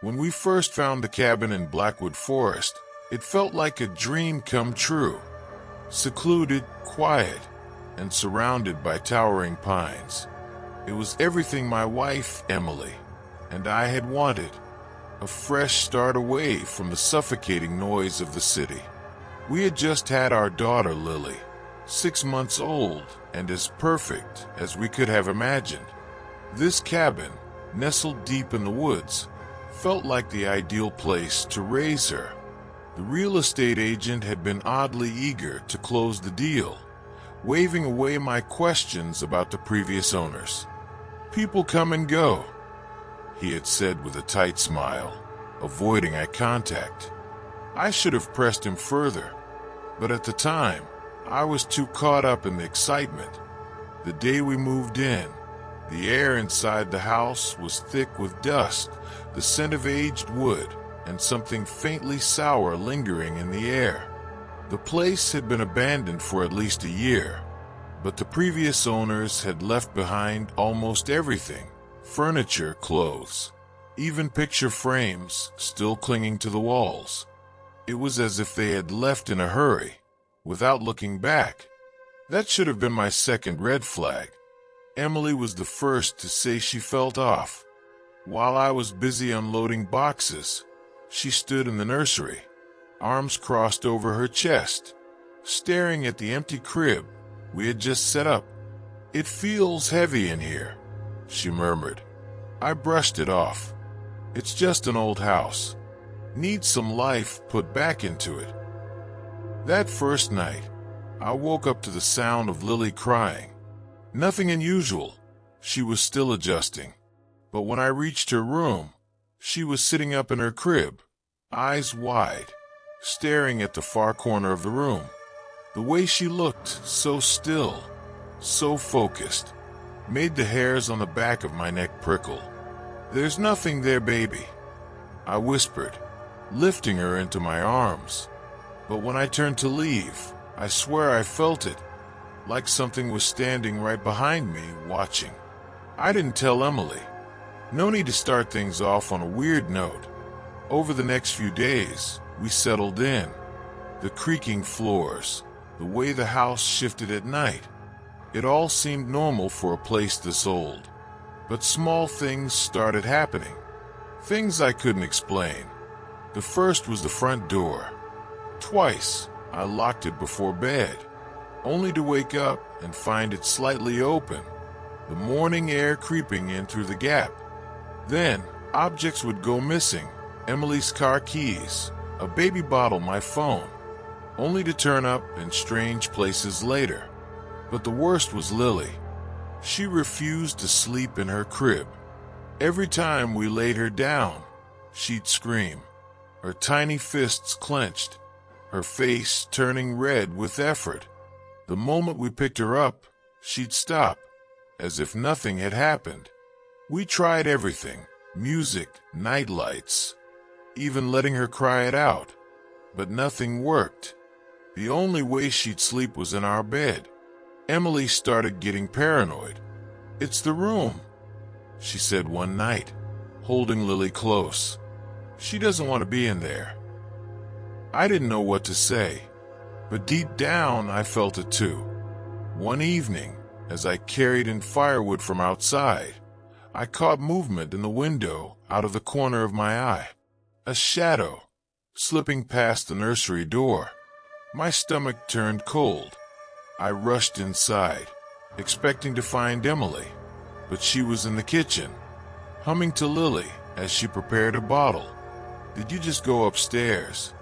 When we first found the cabin in Blackwood Forest, it felt like a dream come true. Secluded, quiet, and surrounded by towering pines. It was everything my wife, Emily, and I had wanted. A fresh start away from the suffocating noise of the city. We had just had our daughter, Lily, 6 months old and as perfect as we could have imagined. This cabin, nestled deep in the woods, felt like the ideal place to raise her. The real estate agent had been oddly eager to close the deal, waving away my questions about the previous owners. "People come and go," he had said with a tight smile, avoiding eye contact. I should have pressed him further, but at the time, I was too caught up in the excitement. The day we moved in, the air inside the house was thick with dust, the scent of aged wood, and something faintly sour lingering in the air. The place had been abandoned for at least a year, but the previous owners had left behind almost everything: furniture, clothes, even picture frames still clinging to the walls. It was as if they had left in a hurry, without looking back. That should have been my second red flag. Emily was the first to say she felt off. While I was busy unloading boxes, she stood in the nursery, arms crossed over her chest, staring at the empty crib we had just set up. "It feels heavy in here," she murmured. I brushed it off. "It's just an old house. Needs some life put back into it." That first night, I woke up to the sound of Lily crying. Nothing unusual. She was still adjusting. But when I reached her room, she was sitting up in her crib, eyes wide, staring at the far corner of the room. The way she looked, so still, so focused, made the hairs on the back of my neck prickle. "There's nothing there, baby," I whispered, lifting her into my arms. But when I turned to leave, I swear I felt it, like something was standing right behind me, watching. I didn't tell Emily. No need to start things off on a weird note. Over the next few days, we settled in. The creaking floors, the way the house shifted at night. It all seemed normal for a place this old. But small things started happening. Things I couldn't explain. The first was the front door. Twice, I locked it before bed, only to wake up and find it slightly open, the morning air creeping in through the gap. Then, objects would go missing: Emily's car keys, a baby bottle, my phone, only to turn up in strange places later. But the worst was Lily. She refused to sleep in her crib. Every time we laid her down, she'd scream, her tiny fists clenched, her face turning red with effort. The moment we picked her up, she'd stop, as if nothing had happened. We tried everything: music, night lights, even letting her cry it out. But nothing worked. The only way she'd sleep was in our bed. Emily started getting paranoid. "It's the room," she said one night, holding Lily close. "She doesn't want to be in there." I didn't know what to say, but deep down I felt it too. One evening, as I carried in firewood from outside, I caught movement in the window out of the corner of my eye. A shadow, slipping past the nursery door. My stomach turned cold. I rushed inside, expecting to find Emily, but she was in the kitchen, humming to Lily as she prepared a bottle. "Did you just go upstairs?"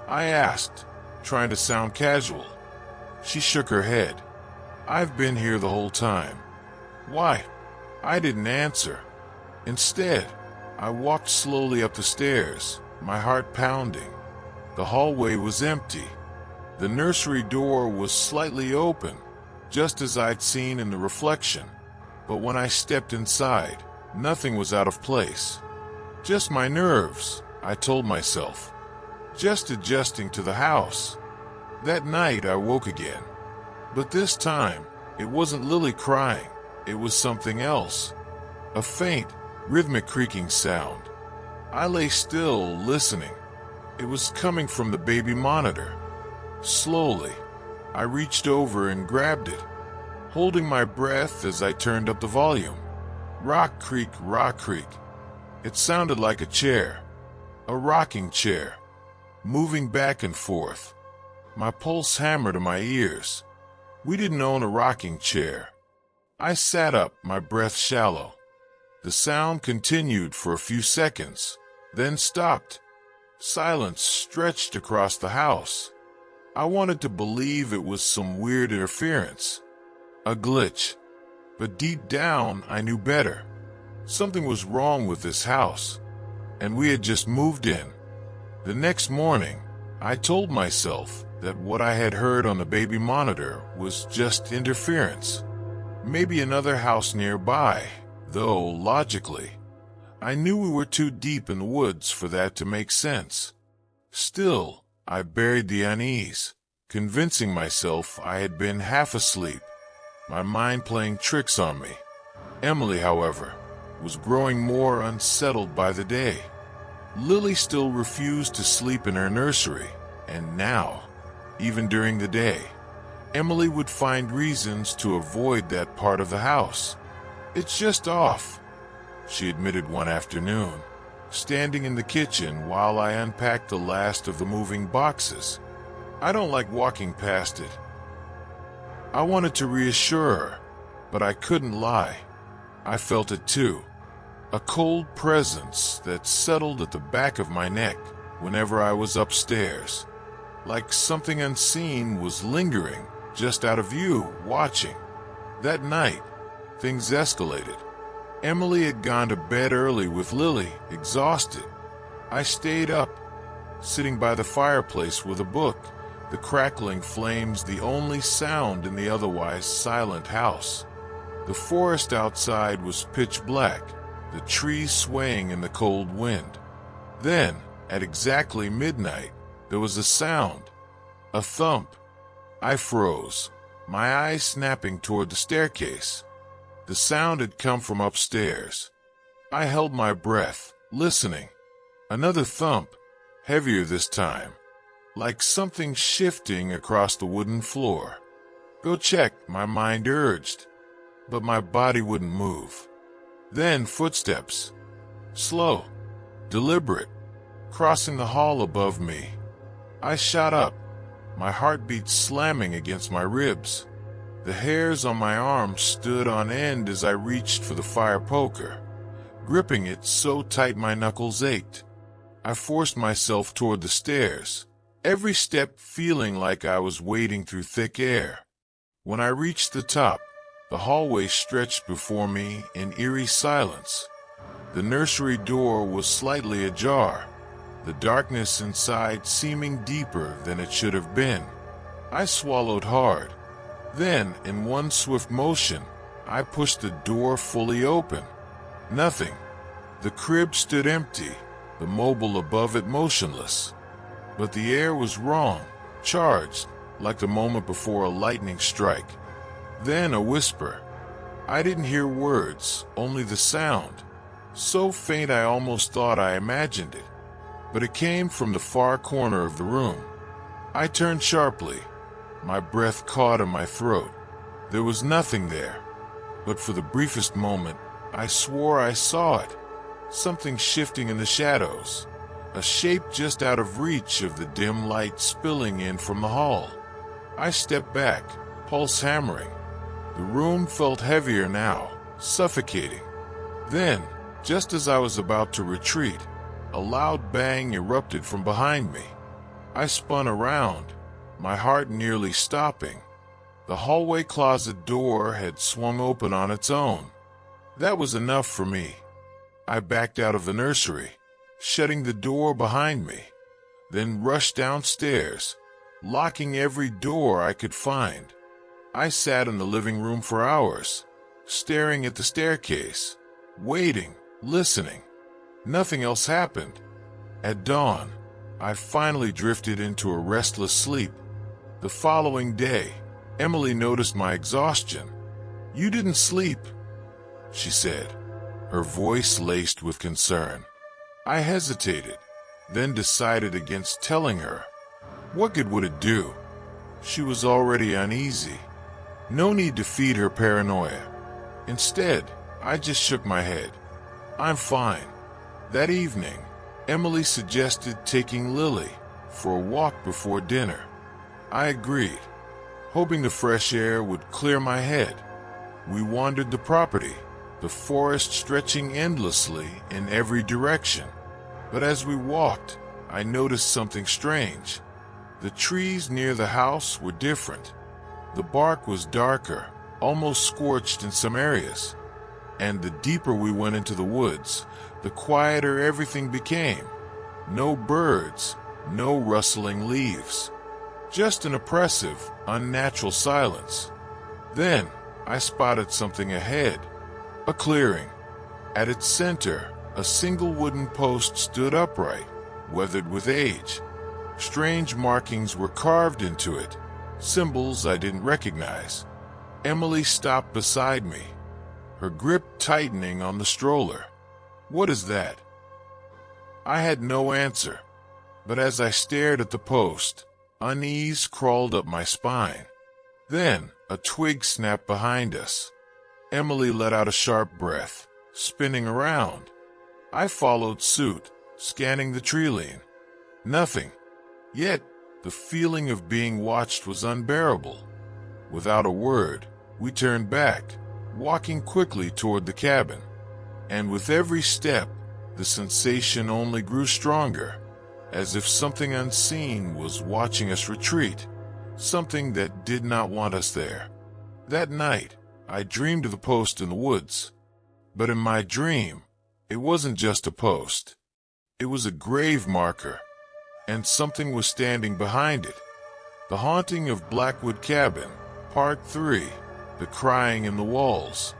I asked, trying to sound casual. She shook her head. "I've been here the whole time." "Why?" I didn't answer. Instead, I walked slowly up the stairs, my heart pounding. The hallway was empty. The nursery door was slightly open, just as I'd seen in the reflection. But when I stepped inside, nothing was out of place. Just my nerves, I told myself. Just adjusting to the house. That night I woke again. But this time, it wasn't Lily crying. It was something else. A faint, rhythmic creaking sound. I lay still, listening. It was coming from the baby monitor. Slowly, I reached over and grabbed it, holding my breath as I turned up the volume. Rock creak, rock creak. It sounded like a chair, a rocking chair, moving back and forth. My pulse hammered in my ears. We didn't own a rocking chair. I sat up, my breath shallow. The sound continued for a few seconds, then stopped. Silence stretched across the house. I wanted to believe it was some weird interference, a glitch. But deep down, I knew better. Something was wrong with this house, and we had just moved in. The next morning, I told myself that what I had heard on the baby monitor was just interference. Maybe another house nearby, though logically, I knew we were too deep in the woods for that to make sense. Still, I buried the unease, convincing myself I had been half asleep, my mind playing tricks on me. Emily, however, was growing more unsettled by the day. Lily still refused to sleep in her nursery, and now, even during the day, Emily would find reasons to avoid that part of the house. "It's just off," she admitted one afternoon, standing in the kitchen while I unpacked the last of the moving boxes. "I don't like walking past it." I wanted to reassure her, but I couldn't lie. I felt it too, a cold presence that settled at the back of my neck whenever I was upstairs, like something unseen was lingering just out of view, watching. That night, things escalated. Emily had gone to bed early with Lily, exhausted. I stayed up, sitting by the fireplace with a book, the crackling flames the only sound in the otherwise silent house. The forest outside was pitch black, the trees swaying in the cold wind. Then, at exactly midnight, there was a sound, a thump. I froze, my eyes snapping toward the staircase. The sound had come from upstairs. I held my breath, listening. Another thump, heavier this time, like something shifting across the wooden floor. "Go check," my mind urged, but my body wouldn't move. Then footsteps, slow, deliberate, crossing the hall above me. I shot up, my heartbeat slamming against my ribs. The hairs on my arm stood on end as I reached for the fire poker, gripping it so tight my knuckles ached. I forced myself toward the stairs, every step feeling like I was wading through thick air. When I reached the top, the hallway stretched before me in eerie silence. The nursery door was slightly ajar, the darkness inside seeming deeper than it should have been. I swallowed hard. Then, in one swift motion, I pushed the door fully open. Nothing. The crib stood empty, the mobile above it motionless. But the air was wrong, charged, like the moment before a lightning strike. Then a whisper. I didn't hear words, only the sound, so faint I almost thought I imagined it. But it came from the far corner of the room. I turned sharply, my breath caught in my throat. There was nothing there, but for the briefest moment, I swore I saw it. Something shifting in the shadows, a shape just out of reach of the dim light spilling in from the hall. I stepped back, pulse hammering. The room felt heavier now, suffocating. Then, just as I was about to retreat, a loud bang erupted from behind me. I spun around, my heart nearly stopping. The hallway closet door had swung open on its own. That was enough for me. I backed out of the nursery, shutting the door behind me, then rushed downstairs, locking every door I could find. I sat in the living room for hours, staring at the staircase, waiting, listening. Nothing else happened. At dawn, I finally drifted into a restless sleep. The following day, Emily noticed my exhaustion. "You didn't sleep," she said, her voice laced with concern. I hesitated, then decided against telling her. What good would it do? She was already uneasy. No need to feed her paranoia. Instead, I just shook my head. I'm fine. That evening, Emily suggested taking Lily for a walk before dinner. I agreed, hoping the fresh air would clear my head. We wandered the property, the forest stretching endlessly in every direction. But as we walked, I noticed something strange. The trees near the house were different. The bark was darker, almost scorched in some areas. And the deeper we went into the woods, the quieter everything became. No birds, no rustling leaves. Just an oppressive, unnatural silence. Then I spotted something ahead. A clearing. At its center, a single wooden post stood upright, weathered with age. Strange markings were carved into it, symbols I didn't recognize. Emily stopped beside me, her grip tightening on the stroller. What is that? I had no answer, but as I stared at the post, unease crawled up my spine. Then a twig snapped behind us. Emily let out a sharp breath, spinning around. I followed suit, scanning the tree line. Nothing. Yet, the feeling of being watched was unbearable. Without a word, we turned back, walking quickly toward the cabin. And with every step, the sensation only grew stronger, as if something unseen was watching us retreat, something that did not want us there. That night, I dreamed of the post in the woods. But in my dream, it wasn't just a post. It was a grave marker, and something was standing behind it. The Haunting of Blackwood Cabin, Part 3, The Crying in the Walls.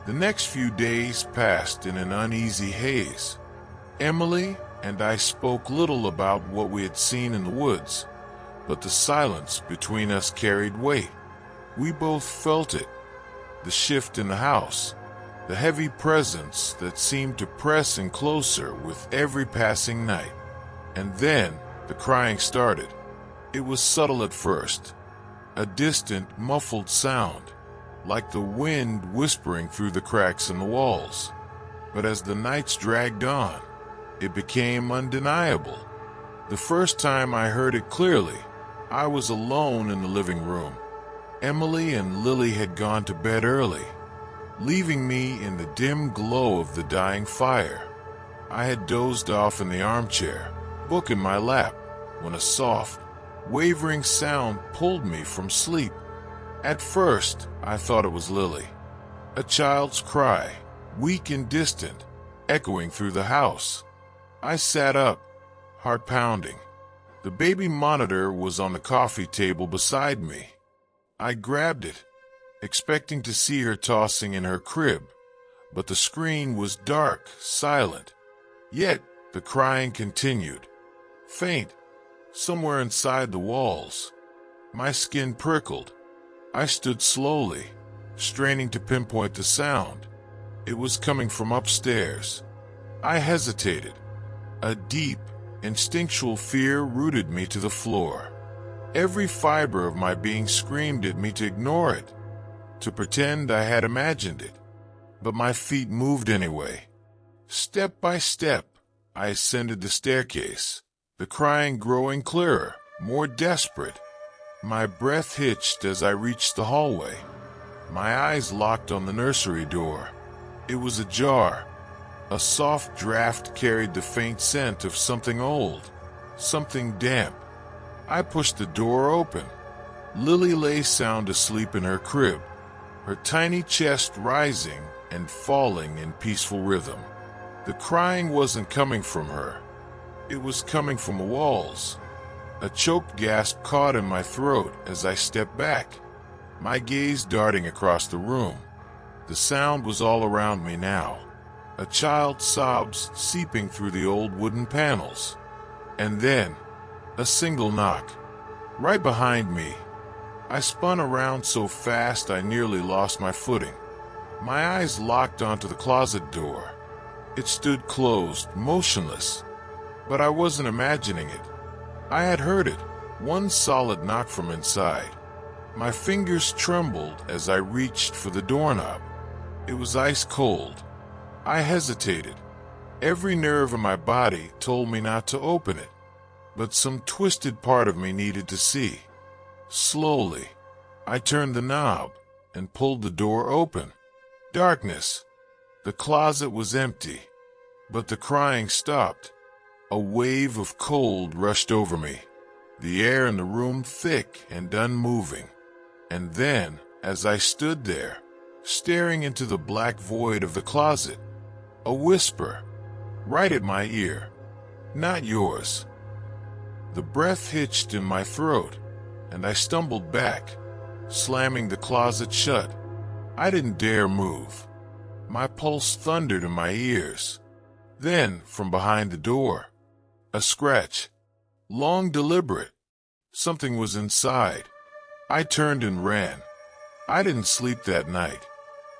The next few days passed in an uneasy haze. Emily and I spoke little about what we had seen in the woods, but the silence between us carried weight. We both felt it, the shift in the house, the heavy presence that seemed to press in closer with every passing night. And then the crying started. It was subtle at first, a distant, muffled sound, like the wind whispering through the cracks in the walls. But as the nights dragged on, it became undeniable. The first time I heard it clearly, I was alone in the living room. Emily and Lily had gone to bed early, leaving me in the dim glow of the dying fire. I had dozed off in the armchair, book in my lap, when a soft, wavering sound pulled me from sleep. At first, I thought it was Lily. A child's cry, weak and distant, echoing through the house. I sat up, heart pounding. The baby monitor was on the coffee table beside me. I grabbed it, expecting to see her tossing in her crib, but the screen was dark, silent. Yet the crying continued, faint, somewhere inside the walls. My skin prickled. I stood slowly, straining to pinpoint the sound. It was coming from upstairs. I hesitated. A deep, instinctual fear rooted me to the floor. Every fiber of my being screamed at me to ignore it, to pretend I had imagined it. But my feet moved anyway. Step by step, I ascended the staircase, the crying growing clearer, more desperate. My breath hitched as I reached the hallway. My eyes locked on the nursery door. It was ajar. A soft draft carried the faint scent of something old, something damp. I pushed the door open. Lily lay sound asleep in her crib, her tiny chest rising and falling in peaceful rhythm. The crying wasn't coming from her. It was coming from the walls. A choked gasp caught in my throat as I stepped back, my gaze darting across the room. The sound was all around me now. A child's sobs seeping through the old wooden panels. And then, a single knock, right behind me. I spun around so fast I nearly lost my footing. My eyes locked onto the closet door. It stood closed, motionless. But I wasn't imagining it. I had heard it, one solid knock from inside. My fingers trembled as I reached for the doorknob. It was ice cold. I hesitated. Every nerve in my body told me not to open it, but some twisted part of me needed to see. Slowly, I turned the knob and pulled the door open. Darkness. The closet was empty, but the crying stopped. A wave of cold rushed over me, the air in the room thick and unmoving. And then, as I stood there, staring into the black void of the closet, a whisper, right at my ear, "Not yours." The breath hitched in my throat, and I stumbled back, slamming the closet shut. I didn't dare move. My pulse thundered in my ears. Then, from behind the door, a scratch, long, deliberate. Something was inside. I turned and ran. I didn't sleep that night.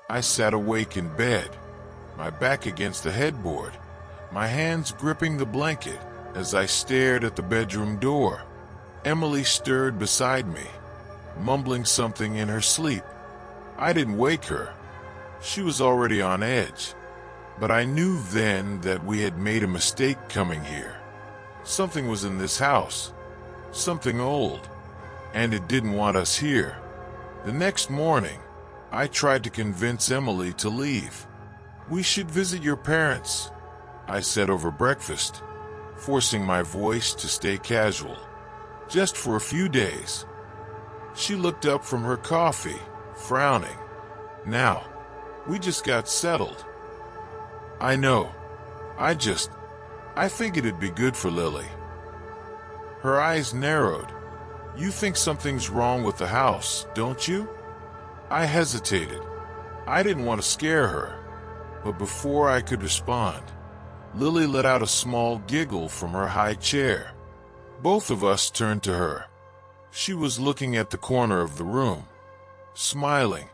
I sat awake in bed, my back against the headboard, my hands gripping the blanket as I stared at the bedroom door. Emily stirred beside me, mumbling something in her sleep. I didn't wake her. She was already on edge. But I knew then that we had made a mistake coming here. Something was in this house, something old, and it didn't want us here. The next morning, I tried to convince Emily to leave. "We should visit your parents," I said over breakfast, forcing my voice to stay casual. "Just for a few days." She looked up from her coffee, frowning. "Now, we just got settled." "I know. I think it'd be good for Lily." Her eyes narrowed. "You think something's wrong with the house, don't you?" I hesitated. I didn't want to scare her. But before I could respond, Lily let out a small giggle from her high chair. Both of us turned to her. She was looking at the corner of the room, smiling.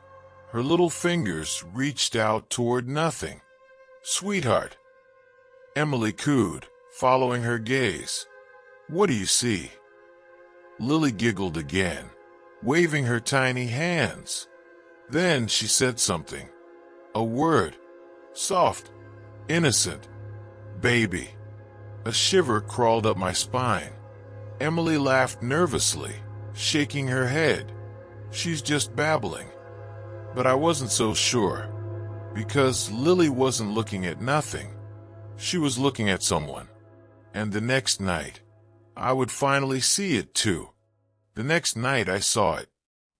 Her little fingers reached out toward nothing. "Sweetheart," Emily cooed, following her gaze. "What do you see?" Lily giggled again, waving her tiny hands. Then she said something. A word. Soft. Innocent. "Baby." A shiver crawled up my spine. Emily laughed nervously, shaking her head. "She's just babbling." But I wasn't so sure, because Lily wasn't looking at nothing. She was looking at someone. And the next night, I would finally see it too. The next night I saw it.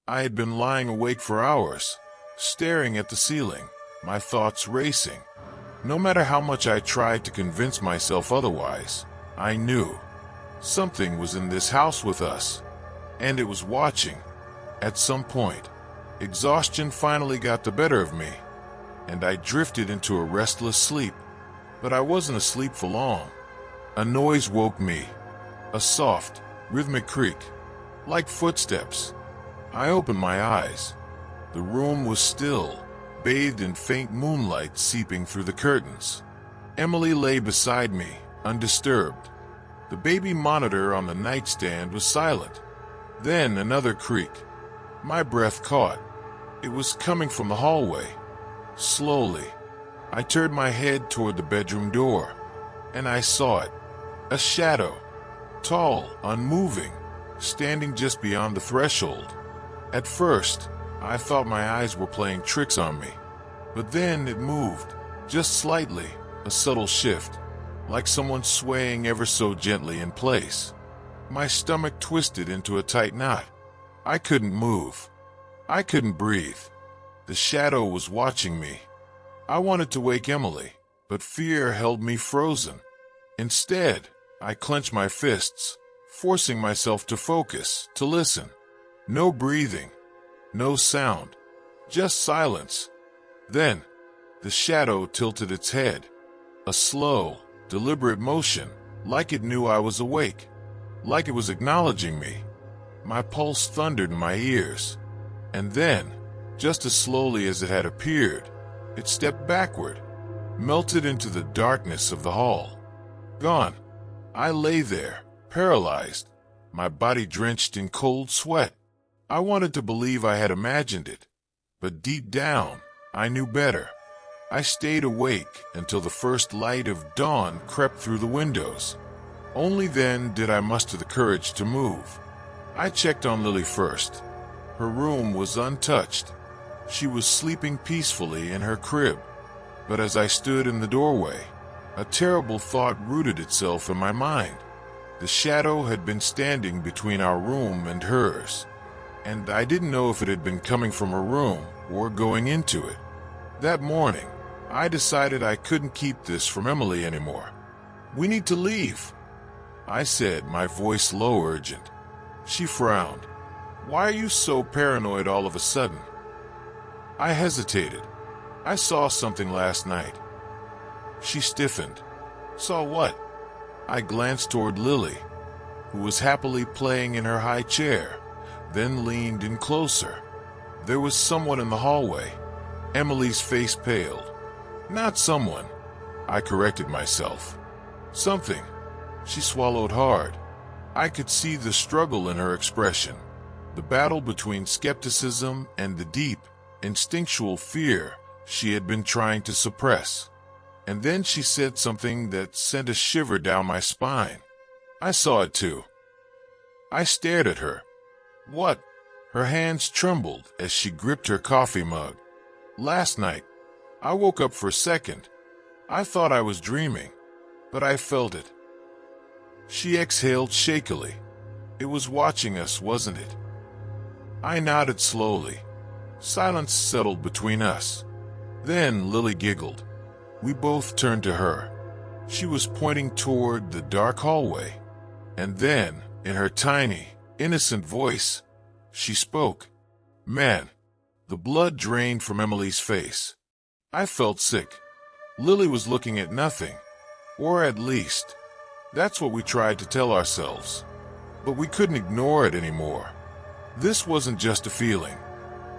I had been lying awake for hours, staring at the ceiling, my thoughts racing. No matter how much I tried to convince myself otherwise, I knew something was in this house with us, and it was watching. At some point, exhaustion finally got the better of me, and I drifted into a restless sleep. But I wasn't asleep for long. A noise woke me, a soft, rhythmic creak, like footsteps. I opened my eyes. The room was still, bathed in faint moonlight seeping through the curtains. Emily lay beside me, undisturbed. The baby monitor on the nightstand was silent. Then another creak. My breath caught. It was coming from the hallway. Slowly, I turned my head toward the bedroom door, and I saw it. A shadow, tall, unmoving, standing just beyond the threshold. At first, I thought my eyes were playing tricks on me, but then it moved, just slightly, a subtle shift, like someone swaying ever so gently in place. My stomach twisted into a tight knot. I couldn't move. I couldn't breathe. The shadow was watching me. I wanted to wake Emily, but fear held me frozen. Instead, I clenched my fists, forcing myself to focus, to listen. No breathing, no sound, just silence. Then, the shadow tilted its head. A slow, deliberate motion, like it knew I was awake, like it was acknowledging me. My pulse thundered in my ears. And then, just as slowly as it had appeared, it stepped backward. melted into the darkness of the hall. Gone. I lay there, paralyzed, my body drenched in cold sweat. I wanted to believe I had imagined it, but deep down, I knew better. I stayed awake until the first light of dawn crept through the windows. Only then did I muster the courage to move. I checked on Lily first. Her room was untouched. She was sleeping peacefully in her crib. But as I stood in the doorway, a terrible thought rooted itself in my mind. The shadow had been standing between our room and hers, and I didn't know if it had been coming from her room or going into it. That morning, I decided I couldn't keep this from Emily anymore. "We need to leave," I said, my voice low, urgent. She frowned. "Why are you so paranoid all of a sudden?" I hesitated. "I saw something last night." She stiffened. "Saw what?" I glanced toward Lily, who was happily playing in her high chair, then leaned in closer. There was someone in the hallway. Emily's face paled. "Not someone," I corrected myself. "Something." She swallowed hard. I could see the struggle in her expression, the battle between skepticism and the deep, instinctual fear she had been trying to suppress. And then she said something that sent a shiver down my spine. I saw it too. I stared at her. "What?" Her hands trembled as she gripped her coffee mug. "Last night, I woke up for a second. I thought I was dreaming, but I felt it." She exhaled shakily. "It was watching us, wasn't it?" I nodded slowly. Silence settled between us. Then Lily giggled. We both turned to her. She was pointing toward the dark hallway. And then, in her tiny, innocent voice, she spoke. Man, the blood drained from Emily's face. I felt sick. Lily was looking at nothing. Or at least, that's what we tried to tell ourselves. But we couldn't ignore it anymore. This wasn't just a feeling.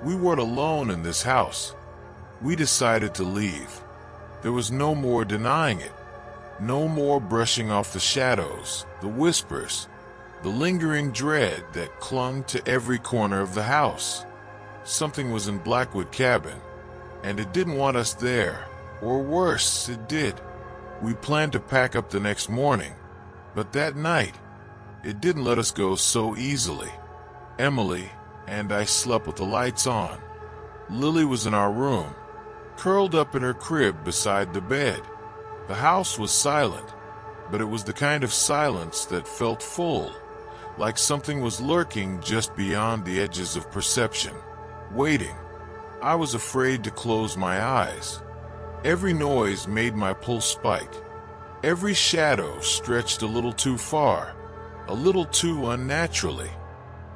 We weren't alone in this house. We decided to leave. There was no more denying it. No more brushing off the shadows, the whispers, the lingering dread that clung to every corner of the house. Something was in Blackwood Cabin, and it didn't want us there. Or worse, it did. We planned to pack up the next morning, but that night, it didn't let us go so easily. Emily and I slept with the lights on. Lily was in our room, curled up in her crib beside the bed. The house was silent, but it was the kind of silence that felt full, like something was lurking just beyond the edges of perception, waiting. I was afraid to close my eyes. Every noise made my pulse spike. Every shadow stretched a little too far, a little too unnaturally.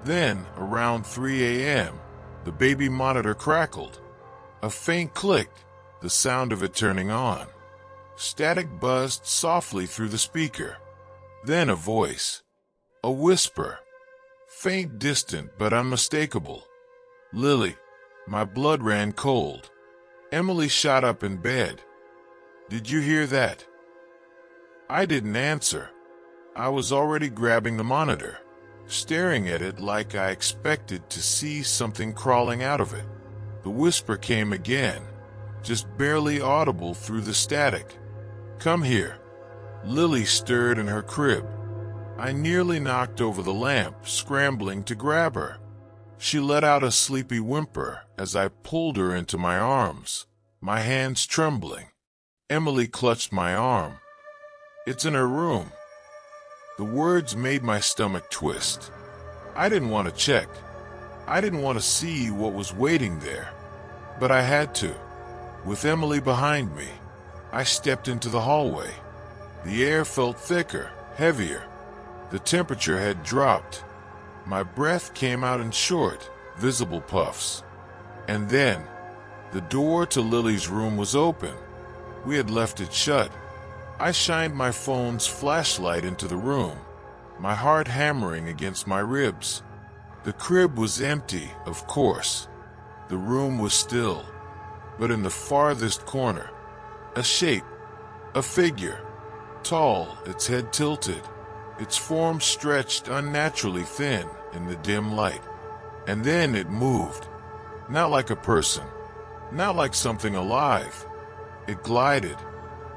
Then, around 3 a.m., the baby monitor crackled. A faint click, the sound of it turning on. Static buzzed softly through the speaker. Then a voice. A whisper. Faint, distant, but unmistakable. "Lily." My blood ran cold. Emily shot up in bed. "Did you hear that?" I didn't answer. I was already grabbing the monitor, staring at it like I expected to see something crawling out of it. The whisper came again, just barely audible through the static. "Come here." Lily stirred in her crib. I nearly knocked over the lamp, scrambling to grab her. She let out a sleepy whimper as I pulled her into my arms, my hands trembling. Emily clutched my arm. "It's in her room." The words made my stomach twist. I didn't want to check. I didn't want to see what was waiting there. But I had to. With Emily behind me, I stepped into the hallway. The air felt thicker, heavier. The temperature had dropped. My breath came out in short, visible puffs. And then, the door to Lily's room was open. We had left it shut. I shined my phone's flashlight into the room, my heart hammering against my ribs. The crib was empty, of course. The room was still. But in the farthest corner, A shape, a figure, tall, its head tilted, its form stretched unnaturally thin in the dim light. And then it moved, not like a person, not like something alive. It glided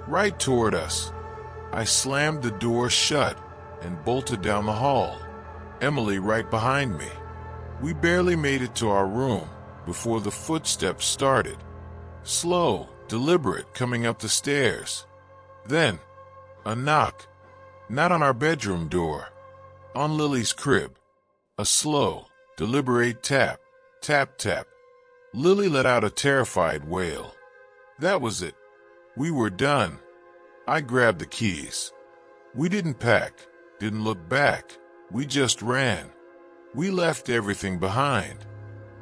right toward us. I slammed the door shut and bolted down the hall, Emily right behind me. We barely made it to our room before the footsteps started, slow, deliberate, coming up the stairs. Then, a knock, not on our bedroom door, on Lily's crib. A slow, deliberate tap, tap, tap. Lily let out a terrified wail. That was it. We were done. I grabbed the keys. We didn't pack, didn't look back. We just ran. We left everything behind.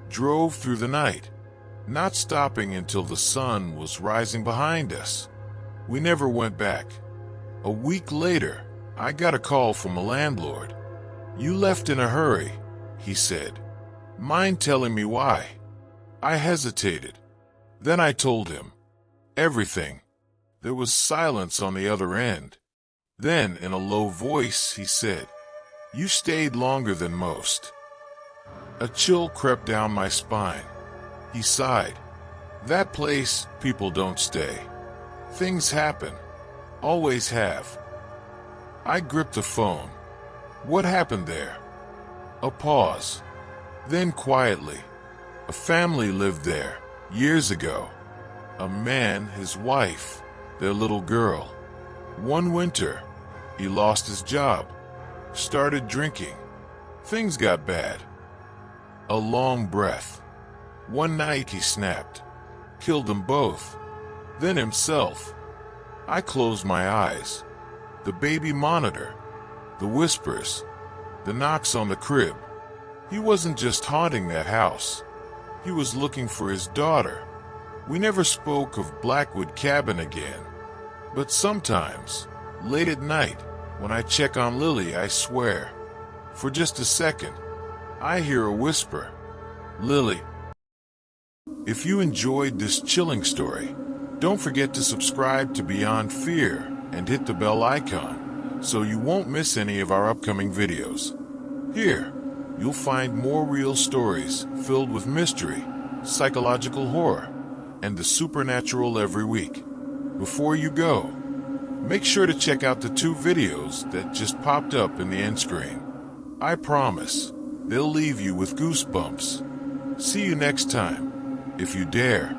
Drove through the night, not stopping until the sun was rising behind us. We never went back. A week later, I got a call from a landlord. "You left in a hurry," he said. "Mind telling me why?" I hesitated. Then I told him everything. There was silence on the other end. Then, in a low voice, he said, "You stayed longer than most." A chill crept down my spine. He sighed. "That place, people don't stay. Things happen. Always have." I gripped the phone. "What happened there?" A pause. Then quietly, "A family lived there, years ago. A man, his wife, their little girl. One winter, he lost his job, started drinking. Things got bad." A long breath. "One night he snapped, killed them both, then himself." I closed my eyes. The baby monitor, the whispers, the knocks on the crib. He wasn't just haunting that house. He was looking for his daughter. We never spoke of Blackwood Cabin again. But sometimes, late at night, when I check on Lily, I swear, for just a second, I hear a whisper, "Lily." If you enjoyed this chilling story, don't forget to subscribe to Beyond Fear and hit the bell icon so you won't miss any of our upcoming videos. Here, you'll find more real stories filled with mystery, psychological horror, and the supernatural every week. Before you go, make sure to check out the 2 videos that just popped up in the end screen. I promise, they'll leave you with goosebumps. See you next time, if you dare.